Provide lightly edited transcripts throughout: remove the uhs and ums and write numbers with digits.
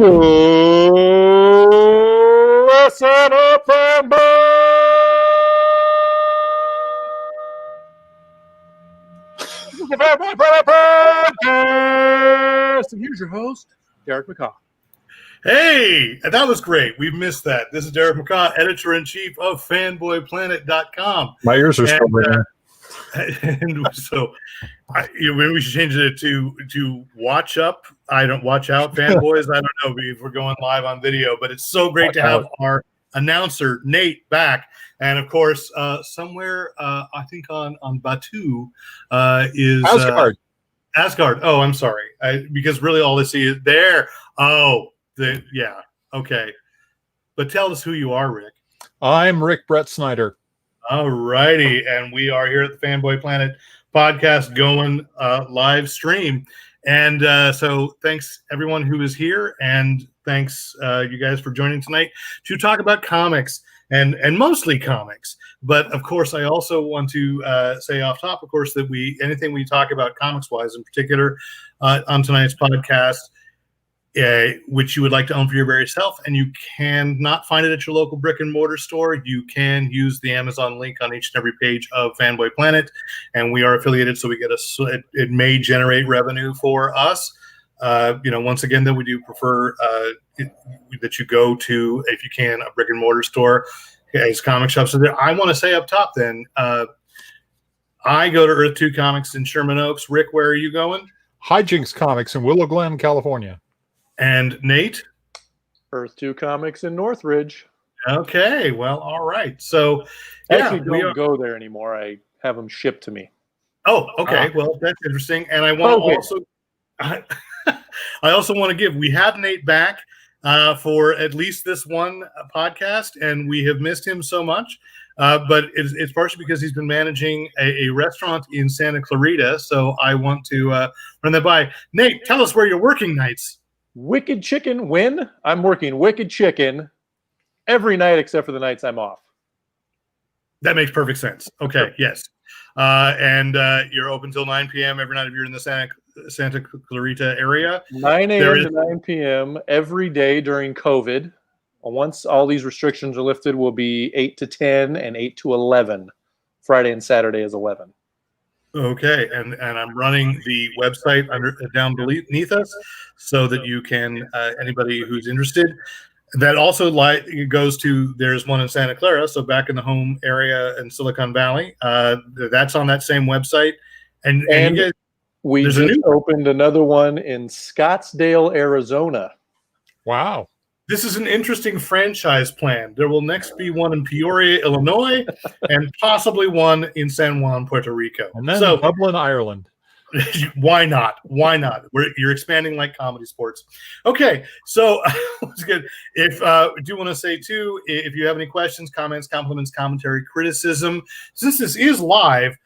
Listen up, Fanboy! This is the Fanboy Podcast! And here's your host, Derek McCaw. Hey, that was great. We've missed that. This is Derek McCaw, editor-in-chief of fanboyplanet.com. My ears are still ringing. And so maybe we should change it to watch up. I don't watch out, fanboys. I don't know if we're going live on video, but it's so great to have our announcer Nate back. And of course, somewhere I think on Batu is Asgard. Oh, I'm sorry, because really all I see is there. Oh, yeah, okay. But tell us who you are, Rick. I'm Rick Brett Snyder. All righty, and we are here at the Fanboy Planet podcast going live stream. And so thanks everyone who is here, and thanks you guys for joining tonight to talk about comics and mostly comics. But of course, I also want to say off top, of course, that anything we talk about comics-wise in particular on tonight's podcast, which you would like to own for your very self, and you cannot find it at your local brick and mortar store, you can use the Amazon link on each and every page of Fanboy Planet, and we are affiliated, so we get it may generate revenue for us. Once again, though, we do prefer that you go to, if you can, a brick and mortar store, as comic shops. So I want to say up top, then, I go to Earth 2 Comics in Sherman Oaks. Rick, where are you going? Hijinks Comics in Willow Glen, California. And Nate? Earth 2 Comics in Northridge. Okay, well, all right. So, actually don't go there anymore. I have them shipped to me. Oh, okay. Well, that's interesting. And I want to also, I also want to give. We have Nate back for at least this one podcast, and we have missed him so much. But it's partially because he's been managing a restaurant in Santa Clarita. So I want to run that by. Nate, tell us where you're working nights. Wicked Chicken when? I'm working Wicked Chicken every night except for the nights I'm off. That makes perfect sense. Okay, yes. And you're open till 9 p.m. every night if you're in the Santa Clarita area. 9 a.m. to 9 p.m. every day during COVID. Once all these restrictions are lifted, will be 8 to 10 and 8 to 11. Friday and Saturday is 11. Okay, and I'm running the website down beneath us so that you can, anybody who's interested, that also goes to, there's one in Santa Clara, so back in the home area in Silicon Valley. That's on that same website. And you guys, we just opened another one in Scottsdale, Arizona. Wow. This is an interesting franchise plan. There will next be one in Peoria, Illinois, and possibly one in San Juan, Puerto Rico. And then Dublin, Ireland. Why not? Why not? You're expanding like comedy sports. Okay, so that's good. If I do want to say, too, if you have any questions, comments, compliments, commentary, criticism, since this is live,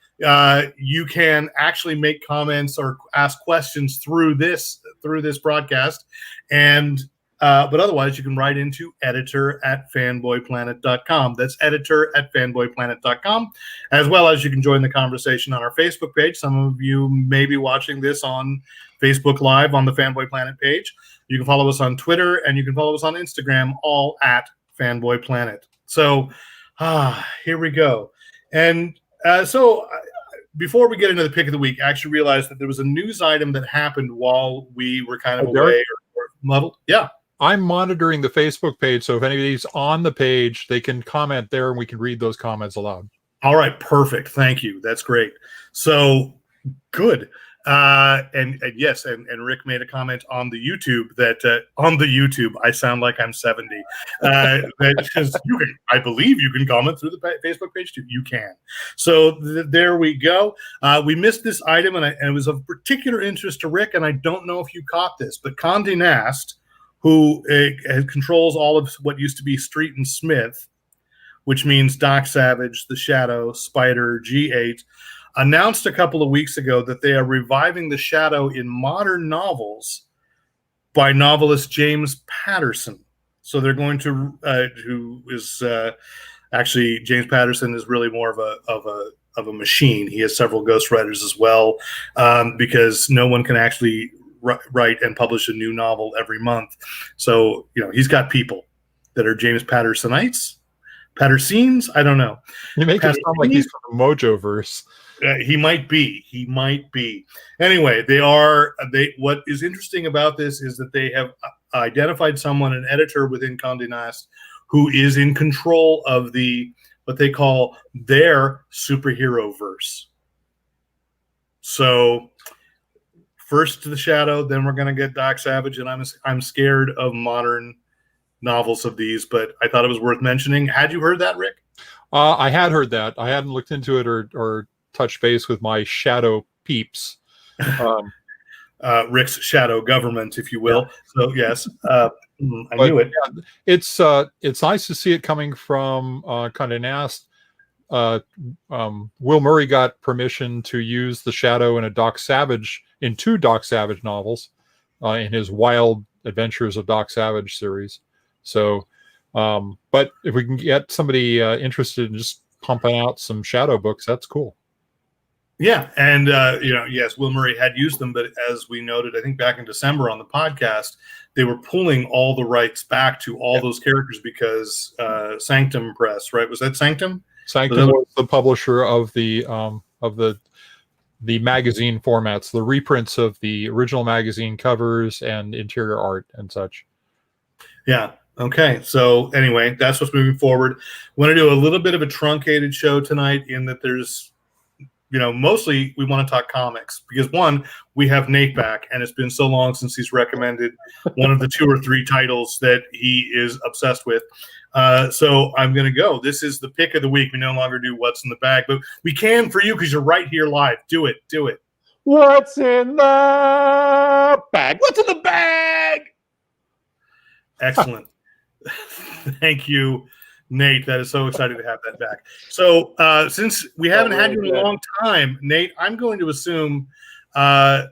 you can actually make comments or ask questions through this broadcast. And but otherwise, you can write into editor@fanboyplanet.com. That's editor@fanboyplanet.com. As well as you can join the conversation on our Facebook page. Some of you may be watching this on Facebook Live on the Fanboy Planet page. You can follow us on Twitter, and you can follow us on Instagram, all at Fanboy Planet. So here we go. And before we get into the pick of the week, I actually realized that there was a news item that happened while we were kind of away or muddled. Yeah. I'm monitoring the Facebook page, so if anybody's on the page, they can comment there, and we can read those comments aloud. All right, perfect. Thank you. That's great. So good. And yes, and Rick made a comment on the YouTube that on the YouTube, I sound like I'm 70. Because I believe you can comment through the Facebook page too. You can. So there we go. We missed this item, and it was of particular interest to Rick. And I don't know if you caught this, but Condé Nast, who controls all of what used to be Street and Smith, which means Doc Savage, The Shadow, Spider, G8, announced a couple of weeks ago that they are reviving The Shadow in modern novels by novelist James Patterson. So they're going to, who is actually, James Patterson is really more of a machine. He has several ghostwriters as well, because no one can actually write and publish a new novel every month. So, he's got people that are James Pattersons. I don't know. You make it sound like he's from the Mojo verse. He might be. Anyway, what is interesting about this is that they have identified someone, an editor within Condé Nast, who is in control of what they call their superhero verse. So first to the Shadow, then we're going to get Doc Savage, and I'm scared of modern novels of these, but I thought it was worth mentioning. Had you heard that, Rick? I had heard that. I hadn't looked into it or touched base with my Shadow peeps. Rick's shadow government, if you will. Yeah. So yes, I knew it. Yeah, it's nice to see it coming from Condé Nast. Will Murray got permission to use the Shadow in two Doc Savage novels, in his Wild Adventures of Doc Savage series. So, but if we can get somebody interested in just pumping out some Shadow books, that's cool. Yeah, and yes, Will Murray had used them, but as we noted, I think back in December on the podcast, they were pulling all the rights back to all those characters because Sanctum Press, right? Was that Sanctum? Sanctum was the publisher of the magazine formats, the reprints of the original magazine covers and interior art and such. Yeah. Okay. So anyway, that's what's moving forward. Want to do a little bit of a truncated show tonight in that there's, mostly we want to talk comics because one, we have Nate back, and it's been so long since he's recommended one of the 2 or 3 titles that he is obsessed with. So I'm going to go. This is the pick of the week. We no longer do what's in the bag, but we can for you because you're right here live. Do it. What's in the bag? What's in the bag? Excellent. Thank you, Nate. That is so exciting to have that back. So since we haven't had you in a long time, Nate, I'm going to assume, I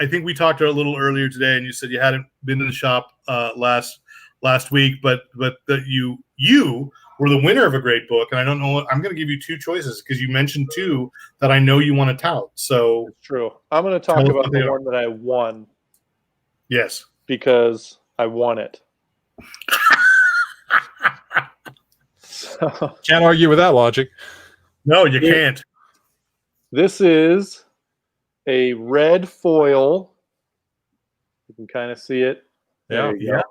think we talked a little earlier today, and you said you hadn't been in the shop last week, but that you were the winner of a great book, and I don't know. I'm going to give you 2 choices because you mentioned 2 that I know you want to tout. So it's true. I'm going to talk about the one that I won. Yes, because I won it. Can't argue with that logic. No, you can't. This is a red foil. You can kind of see it. Yeah.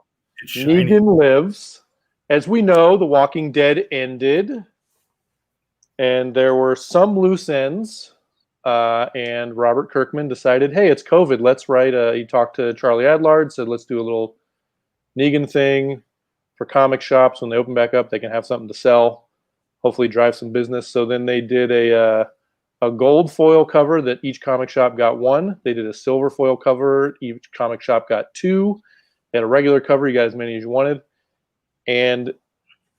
Negan Lives. As we know, The Walking Dead ended, and there were some loose ends. And Robert Kirkman decided, hey, it's COVID. Let's write. He talked to Charlie Adlard, said, let's do a little Negan thing for comic shops. When they open back up, they can have something to sell, hopefully drive some business. So then they did a gold foil cover that each comic shop got 1. They did a silver foil cover. Each comic shop got 2. They had a regular cover. You got as many as you wanted. And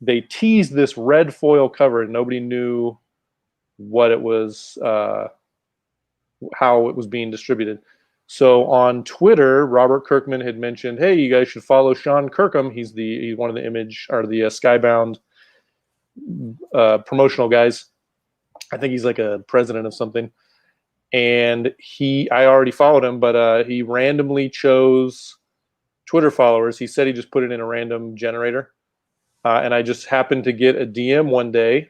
they teased this red foil cover, and nobody knew what it was, how it was being distributed. So on Twitter, Robert Kirkman had mentioned, hey, you guys should follow Sean Kirkham. He's one of the Image or the Skybound promotional guys. I think he's like a president of something. And I already followed him, but he randomly chose Twitter followers. He said he just put it in a random generator. And I just happened to get a DM one day,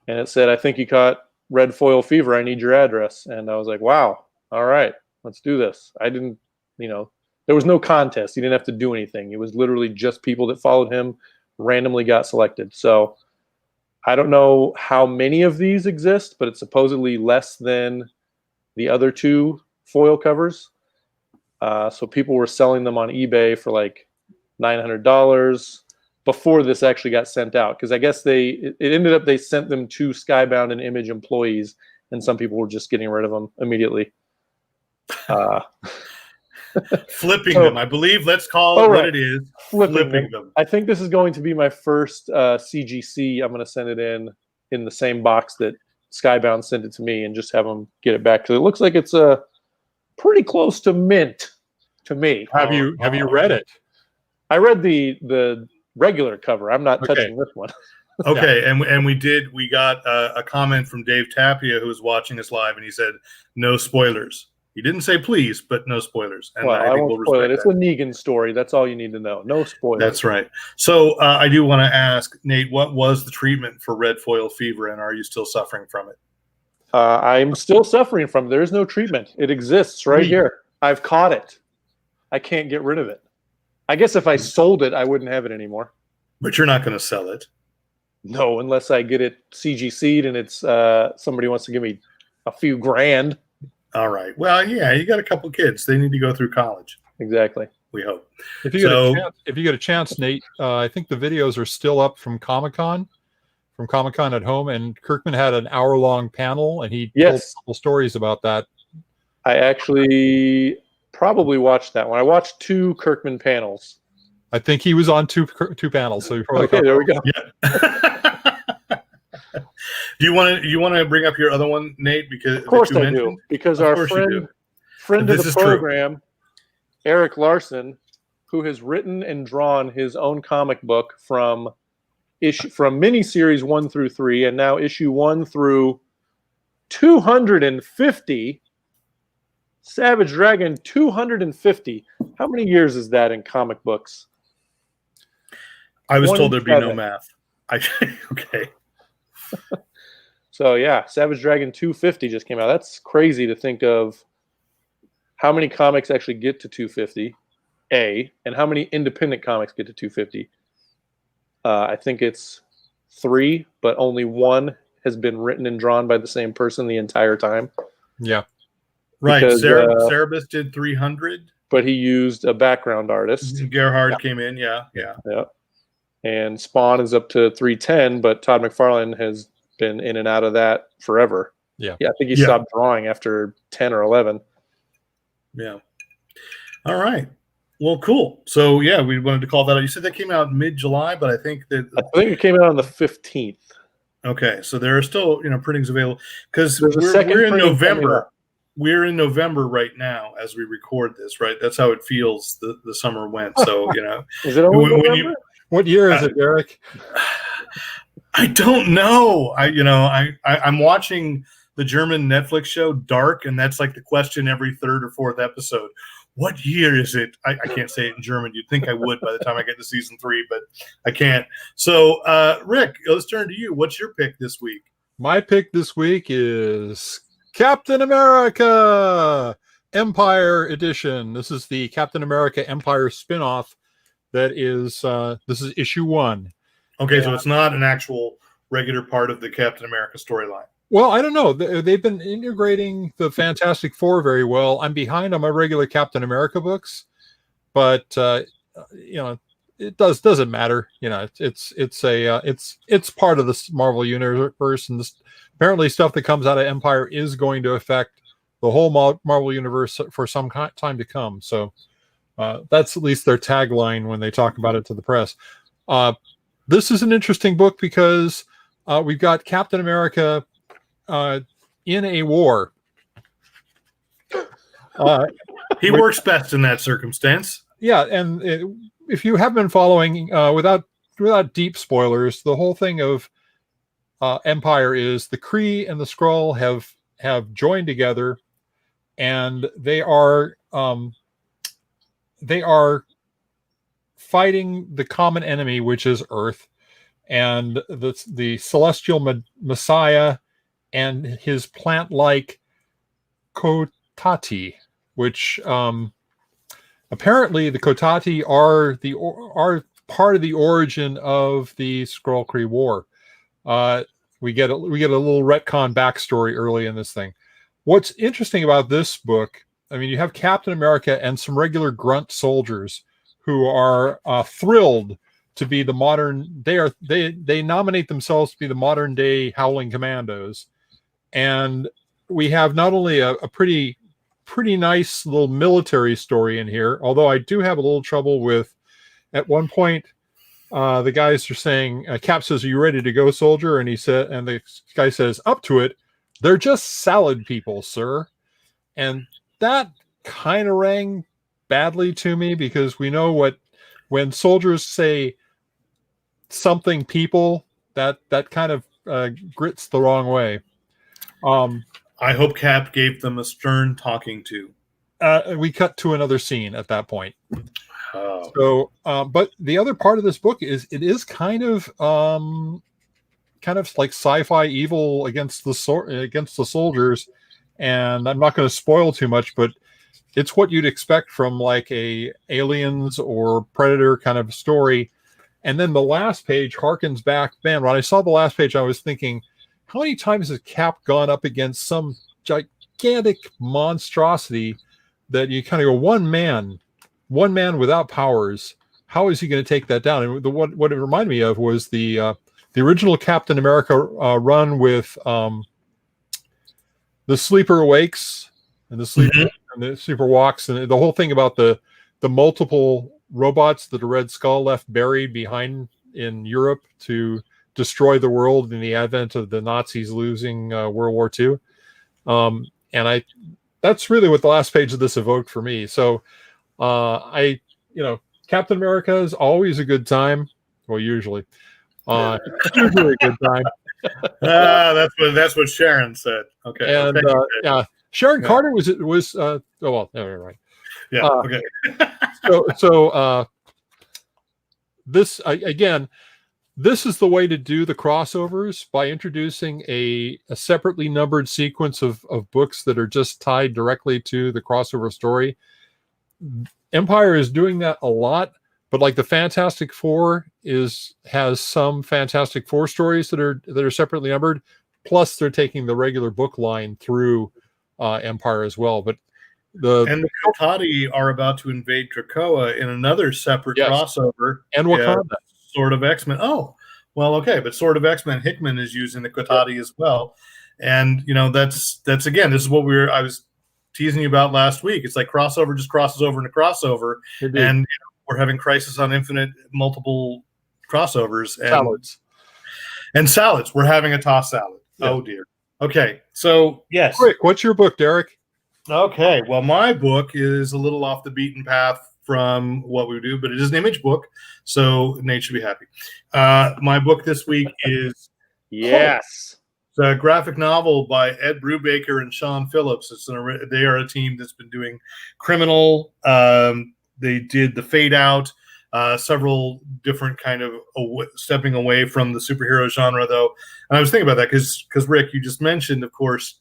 and it said, I think you caught red foil fever. I need your address. And I was like, wow, all right, let's do this. I didn't, there was no contest. He didn't have to do anything. It was literally just people that followed him randomly got selected. So I don't know how many of these exist, but it's supposedly less than the other 2 foil covers. So people were selling them on eBay for like $900 before this actually got sent out. Because I guess it ended up they sent them to Skybound and Image employees, and some people were just getting rid of them immediately. Flipping them, I believe. Let's call it what it is. Flipping them. I think this is going to be my first CGC. I'm going to send it in the same box that Skybound sent it to me, and just have them get it back. Because it looks like it's pretty close to mint to me. Have you read it? I read the regular cover. I'm not touching this one. Okay, and we got a comment from Dave Tapia, who was watching us live, and he said, no spoilers. He didn't say please, but no spoilers. And Well, I think won't spoil it. It's a Negan story. That's all you need to know. No spoilers. That's right. So I do want to ask, Nate, what was the treatment for red foil fever, and are you still suffering from it? I'm still suffering from it. There is no treatment. It exists right here. I've caught it. I can't get rid of it. I guess if I sold it, I wouldn't have it anymore. But you're not going to sell it. No, unless I get it CGC'd and it's somebody wants to give me a few grand. All right. Well, yeah, you got a couple kids. They need to go through college. Exactly. We hope. If you get a chance, Nate, I think the videos are still up from Comic-Con at home, and Kirkman had an hour-long panel, and he told a couple stories about that. I actually probably watched that one. I watched 2 Kirkman panels. I think he was on two panels, so you probably okay. There we go. Yeah. Do you want to bring up your other one, Nate? Because of course I do. Because our friend of the program, Eric Larson, who has written and drawn his own comic book from miniseries 1 through 3, and now issue 1 through 250. Savage Dragon 250. How many years is that in comic books? I was told there'd be no math. Okay. So yeah, Savage Dragon 250 just came out. That's crazy to think of how many comics actually get to 250, and how many independent comics get to 250. I think it's 3, but only 1 has been written and drawn by the same person the entire time. Yeah. Right. Cerebus did 300. But he used a background artist. Gerhard came in, yeah. And Spawn is up to 310, but Todd McFarlane has been in and out of that forever. Yeah. I think he stopped drawing after 10 or 11. Yeah. All right. Well, cool. So, yeah, we wanted to call that out. You said that came out mid-July, but I think it came out on the 15th. Okay, so there are still printings available because we're in November. We're in November right now as we record this, right? That's how it feels. The summer went. So is it only November? What year is it, Derek? I don't know. I'm watching the German Netflix show Dark, and that's like the question every 3rd or 4th episode. What year is it? I can't say it in German. You'd think I would by the time I get to season 3, but I can't. So, Rick, let's turn to you. What's your pick this week? My pick this week is Captain America Empire Edition. This is the Captain America Empire spinoff. That is, this is issue 1. Okay, so it's not an actual regular part of the Captain America storyline. Well, I don't know. They've been integrating the Fantastic Four very well. I'm behind on my regular Captain America books, but it doesn't matter. It's part of the Marvel universe, and apparently stuff that comes out of Empire is going to affect the whole Marvel universe for some time to come. So that's at least their tagline when they talk about it to the press. This is an interesting book because we've got Captain America in a war. He works best in that circumstance. Yeah, and if you have been following, without deep spoilers, the whole thing of Empire is the Kree and the Skrull have joined together, and they are fighting the common enemy, which is Earth, and the celestial Messiah and his plant-like Kotati, which apparently the Kotati are part of the origin of the Skrull-Kree War. We get a little retcon backstory early in this thing. What's interesting about this book, I mean, you have Captain America and some regular grunt soldiers who are thrilled to be the modern. They nominate themselves to be the modern day Howling Commandos, and we have not only a pretty nice little military story in here, although I do have a little trouble with. At one point, the guys are saying, Cap says, "Are you ready to go, soldier?" And the guy says, "Up to it. They're just salad people, sir." And that kind of rang badly to me, because we know when soldiers say something people, that kind of grits the wrong way. I hope Cap gave them a stern talking to. We cut to another scene at that point. Oh. So, but the other part of this book is it is kind of like sci-fi evil against the soldiers, and I'm not going to spoil too much, but it's what you'd expect from like a Aliens or Predator kind of story. And then the last page harkens back. Man, when I saw the last page, I was thinking, how many times has Cap gone up against some gigantic monstrosity that you kind of go, one man without powers, how is he going to take that down? And what it reminded me of was the original Captain America run with the Sleeper Awakes and the Sleeper and the Sleeper Walks, and the whole thing about the multiple robots that the Red Skull left buried behind in Europe to destroy the world in the advent of the Nazis losing World War II. And that's really what the last page of this evoked for me. So Captain America is always a good time. Well, usually. Usually a good time. That's what Sharon said. Okay. And Sharon Carter was oh well, never mind. Yeah. Okay. so this again, this is the way to do the crossovers, by introducing a separately numbered sequence of books that are just tied directly to the crossover story. Empire is doing that a lot, but like the Fantastic Four has some Fantastic Four stories that are separately numbered. Plus, they're taking the regular book line through Empire as well. But the Kotati are about to invade Krakoa in another separate crossover. And Wakanda. Sword of X-Men. Oh, well, okay, but Sword of X-Men, Hickman is using the Kotati as well. And that's again, this is what I was teasing you about last week. It's like crossover just crosses over into crossover. Indeed. And we're having Crisis on Infinite, multiple crossovers and salads. We're having a toss salad. Yeah. Oh dear. Okay, so yes. Quick, what's your book, Derek? Okay, well, my book is a little off the beaten path from what we do, but it is an image book, so Nate should be happy. My book this week is yes, it's a graphic novel by Ed Brubaker and Sean Phillips. They are a team that's been doing Criminal. They did The Fade Out, several different kind of stepping away from the superhero genre, though. And I was thinking about that because Rick, you just mentioned, of course,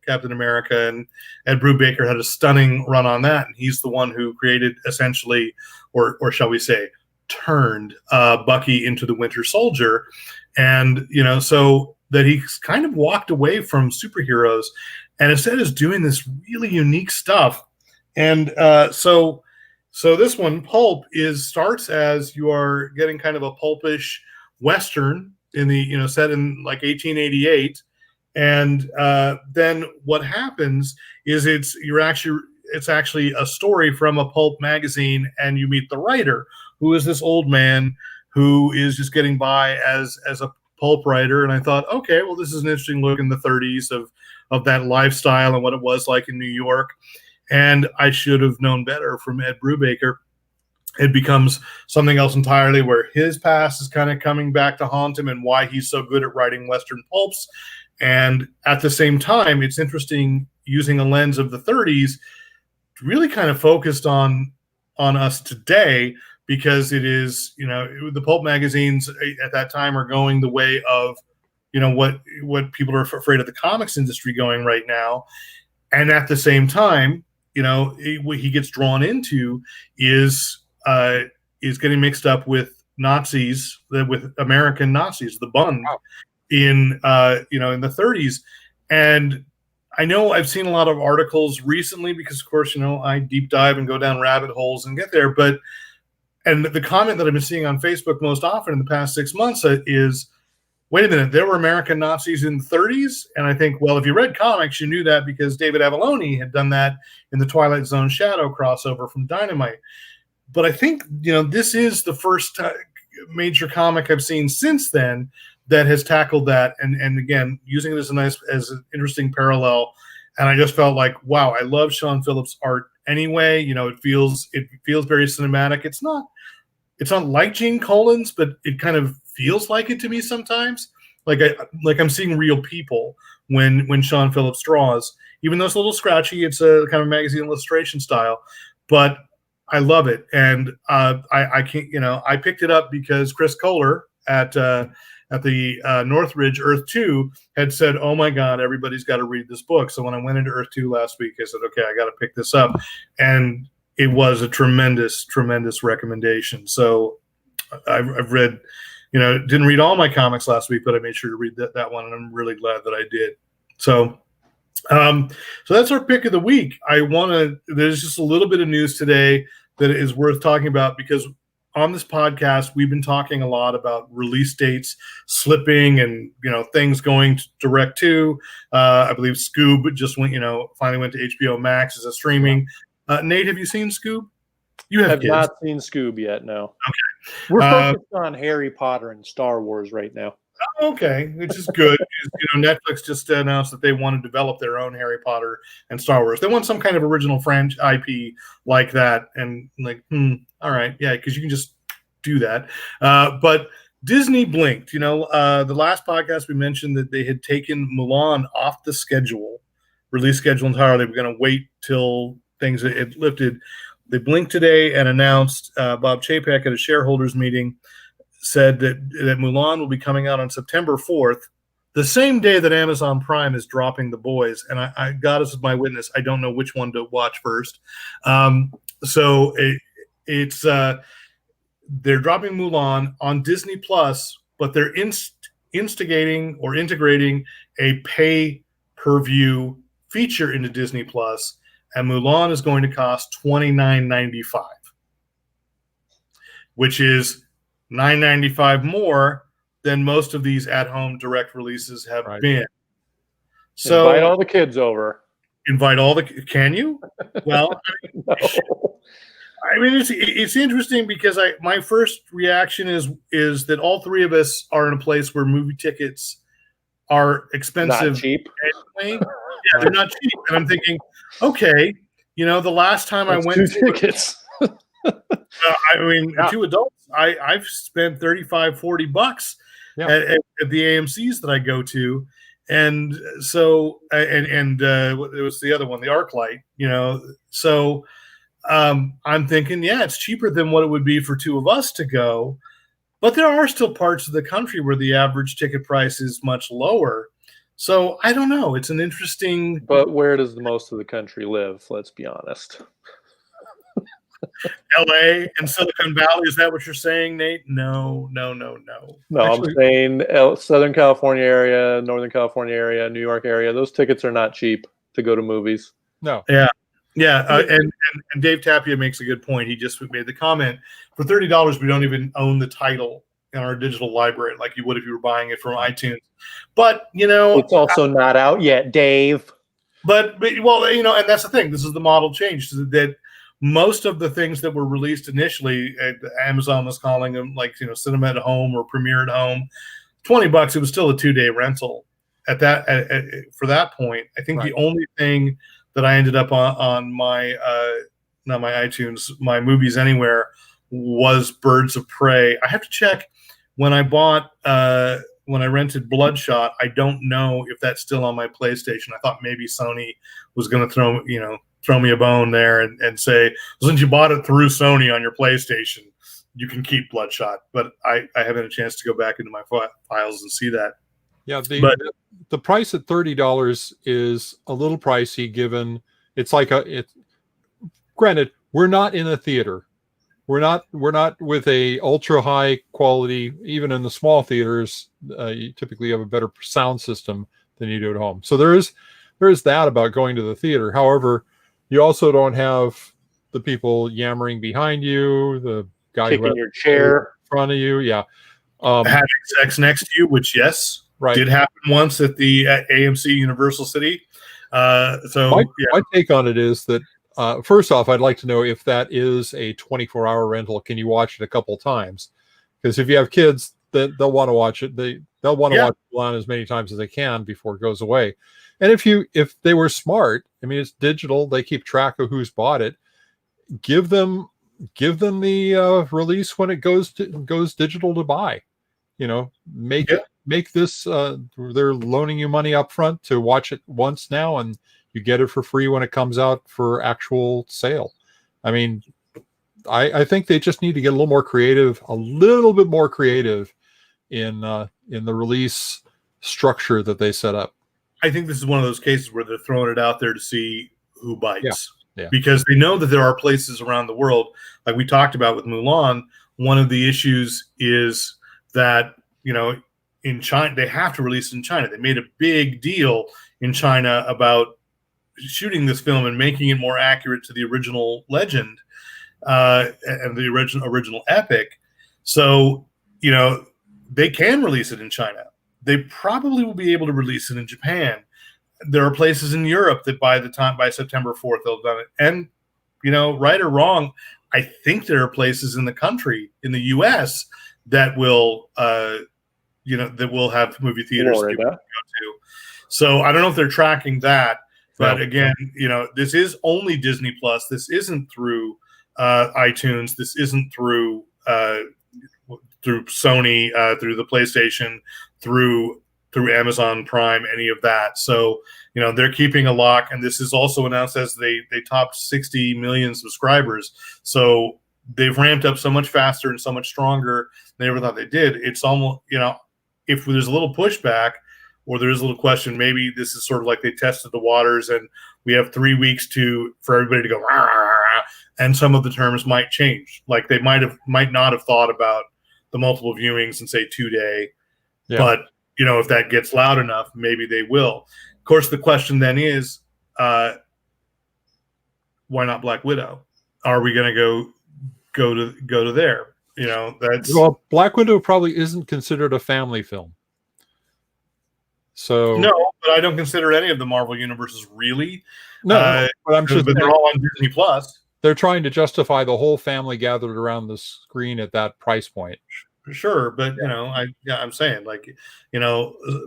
Captain America, and Ed Brubaker had a stunning run on that, and he's the one who created essentially, or shall we say, turned Bucky into the Winter Soldier, and so that he's kind of walked away from superheroes and instead is doing this really unique stuff. And so this one, Pulp, starts as you are getting kind of a pulpish Western in the set in like 1888, and then what happens is it's actually a story from a pulp magazine, and you meet the writer, who is this old man who is just getting by as a pulp writer. And I thought, okay, well, this is an interesting look in the 30s of that lifestyle and what it was like in New York. And I should have known better from Ed Brubaker. It becomes something else entirely, where his past is kind of coming back to haunt him and why he's so good at writing Western pulps. And at the same time, it's interesting using a lens of the 30s, really kind of focused on us today, because it is, the pulp magazines at that time are going the way of, what people are afraid of the comics industry going right now. And at the same time, what he gets drawn into is getting mixed up with Nazis, with American Nazis, the Bund, in the 30s. And I know I've seen a lot of articles recently because, of course, I deep dive and go down rabbit holes and get there. And the comment that I've been seeing on Facebook most often in the past 6 months is, wait a minute, there were American Nazis in the 30s? And I think, well, if you read comics, you knew that because David Avalone had done that in the Twilight Zone Shadow crossover from Dynamite. But I think, this is the first major comic I've seen since then that has tackled that. And again, using it as an interesting parallel. And I just felt like, wow, I love Sean Phillips' art anyway. It feels very cinematic. It's not like Gene Colan's, but it kind of feels like it to me sometimes. Like I'm seeing real people when Sean Phillips draws. Even though it's a little scratchy, it's a kind of magazine illustration style, but I love it. And I can't, I picked it up because Chris Kohler at the Northridge Earth 2 had said, "Oh my God, everybody's got to read this book." So when I went into Earth 2 last week, I said, "Okay, I got to pick this up," and it was a tremendous, tremendous recommendation. So I've read, didn't read all my comics last week, but I made sure to read that one, and I'm really glad that I did. So that's our pick of the week. There's just a little bit of news today that is worth talking about, because on this podcast, we've been talking a lot about release dates slipping and, things going direct to, I believe Scoob just finally went to HBO Max as a streaming. Nate, have you seen Scoob? You have kids. Not seen Scoob yet, no. Okay. We're focused on Harry Potter and Star Wars right now. Okay, which is good. Netflix just announced that they want to develop their own Harry Potter and Star Wars. They want some kind of original franchise IP like that, and all right, yeah, because you can just do that. But Disney blinked. The last podcast we mentioned that they had taken Mulan off the release schedule entirely. They were going to wait till things had lifted. They blinked today and announced, Bob Chapek at a shareholders meeting said that Mulan will be coming out on September 4th, the same day that Amazon Prime is dropping The Boys. And I God is my witness, I don't know which one to watch first. So it's they're dropping Mulan on Disney Plus, but they're instigating or integrating a pay-per-view feature into Disney Plus, and Mulan is going to cost $29.95, which is $9.95 more than most of these at-home direct releases have been. So invite all the kids over. Can you? Well, no. I mean, it's interesting because my first reaction is that all three of us are in a place where movie tickets are expensive. Not cheap. Anyway. Yeah, they're not cheap. And I'm thinking, okay, the last time I went to tickets. Two adults, I've spent $35-$40 at the AMCs that I go to, and so it was the other one, the ArcLight. So I'm thinking, it's cheaper than what it would be for two of us to go, but there are still parts of the country where the average ticket price is much lower. So I don't know. It's an interesting. But where does the most of the country live? Let's be honest. LA and Silicon Valley. Is that what you're saying, Nate? No. No, actually, I'm saying Southern California area, Northern California area, New York area. Those tickets are not cheap to go to movies. No. Yeah. And Dave Tapia makes a good point. He just made the comment, for $30, we don't even own the title in our digital library like you would if you were buying it from iTunes. But, it's also not out yet, Dave. But and that's the thing. This is the model change, that most of the things that were released initially, Amazon was calling them Cinema at Home or Premiere at Home, $20. It was still a 2-day rental at that. For that point, I think the only thing that I ended up on my not my iTunes, my Movies Anywhere, was Birds of Prey. I have to check when I rented Bloodshot. I don't know if that's still on my PlayStation. I thought maybe Sony was going to throw me a bone there and say, since you bought it through Sony on your PlayStation, you can keep Bloodshot. But I haven't had a chance to go back into my files and see that. Yeah, the price at $30 is a little pricey, given it's granted, we're not in a theater. We're not with a ultra high quality. Even in the small theaters, you typically have a better sound system than you do at home. So there is that about going to the theater. However, you also don't have the people yammering behind you, the guy kicking your chair in front of you. Yeah. Having sex next to you, which did happen once at the AMC Universal City. My take on it is that, first off, I'd like to know if that is a 24-hour rental. Can you watch it a couple times? Because if you have kids, they'll want to watch it. They'll want to watch Mulan as many times as they can before it goes away. And if they were smart, it's digital. They keep track of who's bought it. Give them the release when it goes digital to buy. Make make this. They're loaning you money up front to watch it once now, and you get it for free when it comes out for actual sale. I mean, I think they just need to get a little more creative, a little bit more creative in the release structure that they set up. I think this is one of those cases where they're throwing it out there to see who bites. Yeah. Because they know that there are places around the world, like we talked about with Mulan. One of the issues is that, in China, they have to release it in China. They made a big deal in China about shooting this film and making it more accurate to the original legend and the original epic. So, they can release it in China. They probably will be able to release it in Japan. There are places in Europe that by September 4th, they'll have done it. And, right or wrong, I think there are places in the country, in the U.S., that will, that will have movie theaters people can go to. So I don't know if they're tracking that. But again, this is only Disney Plus. This isn't through iTunes. This isn't through Sony, through the PlayStation, through Amazon Prime, any of that. So, they're keeping a lock, and this is also announced as they topped 60 million subscribers. So they've ramped up so much faster and so much stronger than they ever thought they did. It's almost, if there's a little pushback or there's a little question, maybe this is sort of like they tested the waters and we have 3 weeks for everybody to go, rah, rah, rah, and some of the terms might change. Like they might not have thought about the multiple viewings and say 2-day. Yeah. But, if that gets loud enough, maybe they will. Of course, the question then is, why not Black Widow? Are we going to go to there? Black Widow probably isn't considered a family film. So no, but I don't consider any of the Marvel universes really. No, but I'm but they're all on Disney Plus. They're trying to justify the whole family gathered around the screen at that price point. Sure, but I'm saying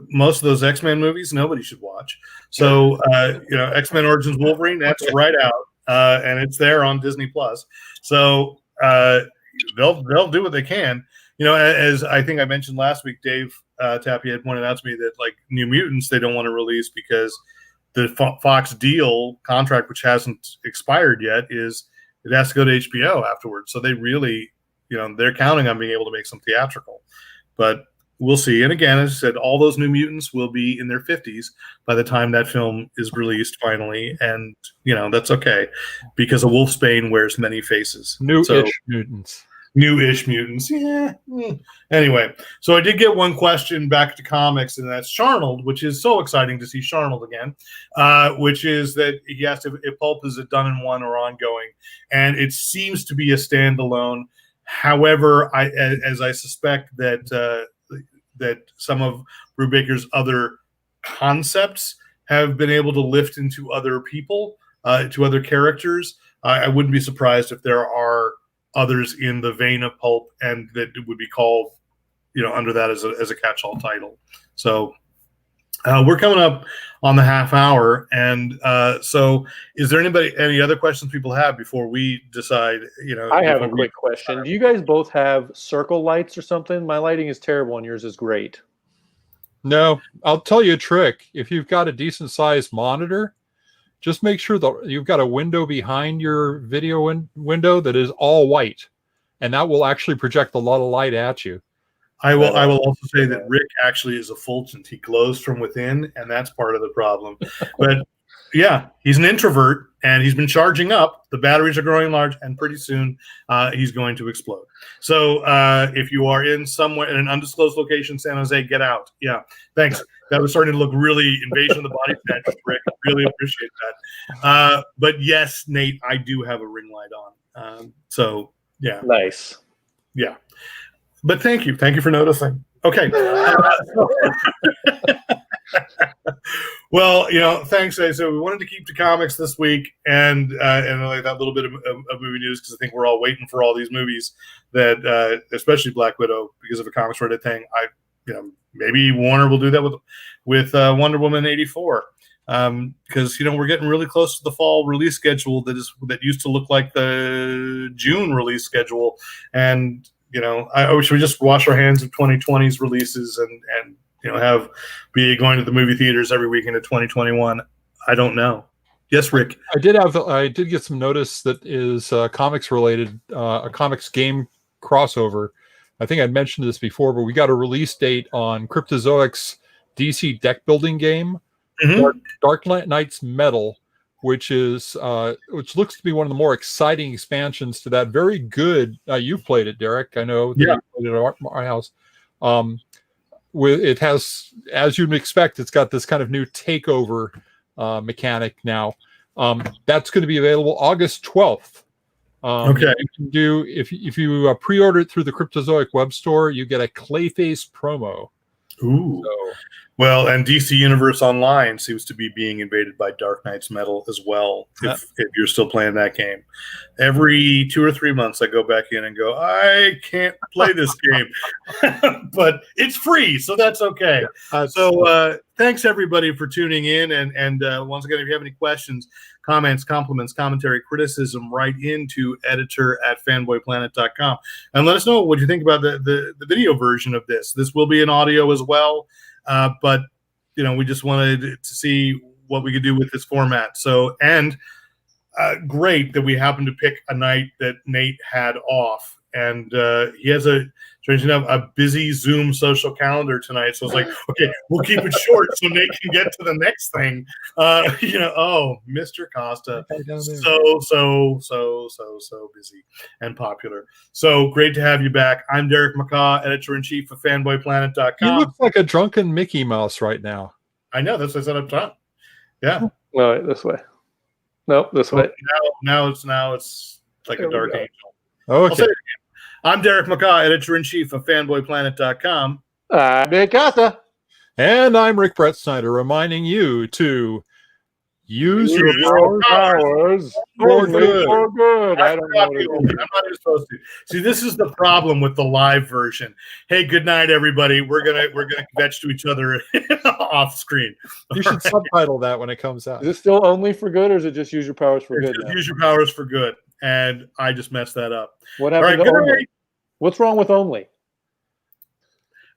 most of those X-Men movies nobody should watch. So X-Men Origins Wolverine, that's right out, and it's there on Disney Plus. So they'll do what they can. As I think I mentioned last week, Dave Tapia had pointed out to me that like New Mutants they don't want to release because the Fox deal contract, which hasn't expired yet, it has to go to HBO afterwards. So they really. They're counting on being able to make some theatrical, but we'll see. And again, as I said, all those New Mutants will be in their 50s by the time that film is released finally. And, that's okay because a wolfsbane wears many faces. New-ish mutants. Yeah. Anyway, so I did get one question back to comics, and that's Sharnold, which is so exciting to see Sharnold again, which is that he asked if Pulp is a done in one or ongoing, and it seems to be a standalone. However, as I suspect that some of Brubaker's other concepts have been able to lift into other people, to other characters, I wouldn't be surprised if there are others in the vein of Pulp, and that it would be called, under that as a catch-all title. So we're coming up on the half hour, and so is there any other questions people have before we decide? I have a quick question. Do you guys both have circle lights or something? My lighting is terrible and yours is great. No, I'll tell you a trick. If you've got a decent sized monitor, just make sure that you've got a window behind your video window that is all white, and that will actually project a lot of light at you. I will also say that Rick actually is a fulgent. He glows from within, and that's part of the problem. But yeah, he's an introvert, and he's been charging up. The batteries are growing large, and pretty soon he's going to explode. So if you are in somewhere in an undisclosed location, San Jose, get out. Yeah, thanks. That was starting to look really Invasion of the Body Snatchers, Rick. Really appreciate that. But yes, Nate, I do have a ring light on. So yeah, nice. Yeah. But thank you for noticing. Okay. Well, thanks. So we wanted to keep to comics this week, and like that little bit of movie news because I think we're all waiting for all these movies that, especially Black Widow, because of a comics related thing. Maybe Warner will do that with Wonder Woman 84, because we're getting really close to the fall release schedule that used to look like the June release schedule, and I wish we just wash our hands of 2020's releases and be going to the movie theaters every weekend of 2021. I don't know. Yes, Rick. I did get some notice that is comics related, a comics game crossover. I think I mentioned this before, but we got a release date on Cryptozoic's DC deck building game, Dark Knight's Metal, which looks to be one of the more exciting expansions to that very good. You've played it, Derek. I know that you played it at our house. It has, as you'd expect, it's got this kind of new takeover mechanic now. That's going to be available August 12th. Okay. You can do if you pre-order it through the Cryptozoic web store, you get a Clayface promo. Ooh. Well, and DC Universe Online seems to be being invaded by Dark Knight's Metal as well. If you're still playing that game, every 2 or 3 months I go back in and go, I can't play this game, but it's free, so that's okay. So thanks everybody for tuning in, and once again, if you have any questions, comments, compliments, commentary, criticism, write into editor@fanboyplanet.com and let us know what you think about the video version of this. This will be an audio as well. But we just wanted to see what we could do with this format. So, and great that we happened to pick a night that Nate had off, and he has a busy Zoom social calendar tonight. So it's like, okay, we'll keep it short so Nate can get to the next thing. Mr. Costa, so busy and popular. So great to have you back. I'm Derek McCaw, editor-in-chief of fanboyplanet.com. He looks like a drunken Mickey Mouse right now. I know, that's what I said up top. Yeah. No, this way. No, this way. Now it's like a dark angel. Okay. I'll say it again. I'm Derek McCaw, editor-in-chief of fanboyplanet.com. I'm Nick Costa. And I'm Rick Brett Snyder, reminding you to use your powers for good. I don't know what it is. I'm not even supposed to. See, this is the problem with the live version. Hey, good night, everybody. We're gonna vetch to each other off screen. You should subtitle that when it comes out. Is this still only for good, or is it just use your powers for good? Use your powers for good. And I just messed that up. What happened to only? What's wrong with only?